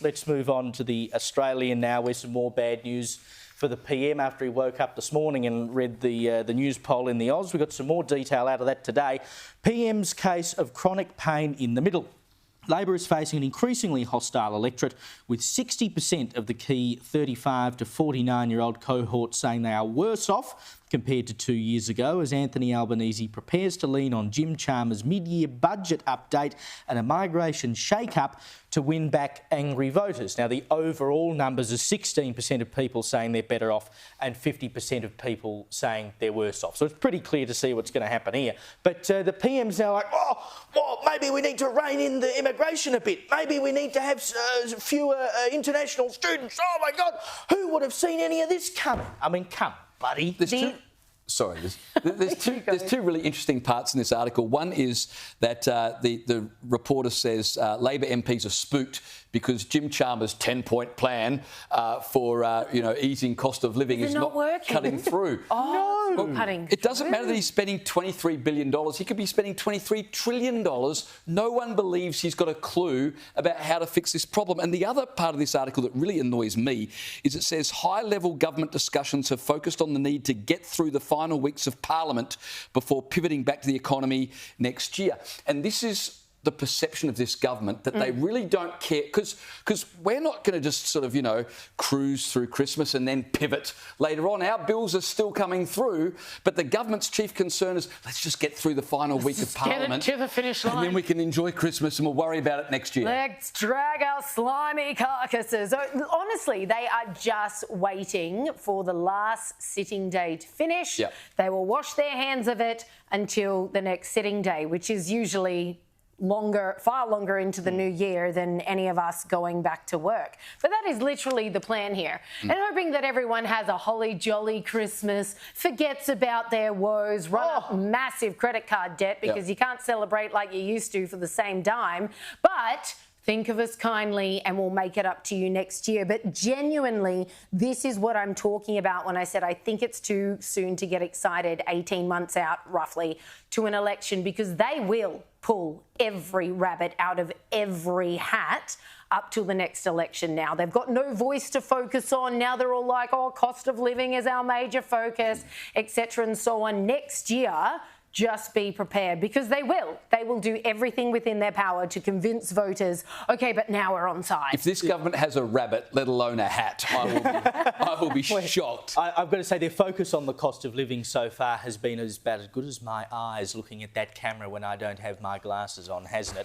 Let's move on to the Australian now, where some more bad news for the PM after he woke up this morning and read the news poll in the Oz. We've got some more detail out of that today. PM's case of chronic pain in the middle. Labor is facing an increasingly hostile electorate, with 60% of the key 35 to 49-year-old cohort saying they are worse off compared to 2 years ago, as Anthony Albanese prepares to lean on Jim Chalmers' mid-year budget update and a migration shake-up to win back angry voters. Now, the overall numbers are 16% of people saying they're better off and 50% of people saying they're worse off. So it's pretty clear to see what's going to happen here. But the PM's now like, well, maybe we need to rein in the immigration a bit. Maybe we need to have fewer international students. Oh, my God, who would have seen any of this coming? I mean, come, buddy. There's two really interesting parts in this article. One is that the reporter says Labor MPs are spooked because Jim Chalmers' 10-point plan for easing cost of living is not cutting through. It doesn't matter that he's spending $23 billion. He could be spending $23 trillion. No one believes he's got a clue about how to fix this problem. And the other part of this article that really annoys me is it says high-level government discussions have focused on the need to get through the final weeks of Parliament before pivoting back to the economy next year. And this is the perception of this government, that they really don't care, because we're not going to just sort of, cruise through Christmas and then pivot later on. Our bills are still coming through, but the government's chief concern is let's just get through the final week of Parliament to the finish line, and then we can enjoy Christmas and we'll worry about it next year. Let's drag our slimy carcasses. Honestly, they are just waiting for the last sitting day to finish. Yep. They will wash their hands of it until the next sitting day, which is usually far longer into the new year than any of us going back to work. But that is literally the plan here. And hoping that everyone has a holly jolly Christmas, forgets about their woes, run up massive credit card debt because you can't celebrate like you used to for the same dime. But think of us kindly and we'll make it up to you next year. But genuinely, this is what I'm talking about when I said I think it's too soon to get excited 18 months out, roughly, to an election, because they will pull every rabbit out of every hat up till the next election now. They've got no voice to focus on. Now they're all like, cost of living is our major focus, etc. and so on. Next year, just be prepared, because they will. They will do everything within their power to convince voters, OK, but now we're on side. If this government has a rabbit, let alone a hat, I will be shocked. I've got to say, their focus on the cost of living so far has been about as good as my eyes looking at that camera when I don't have my glasses on, hasn't it?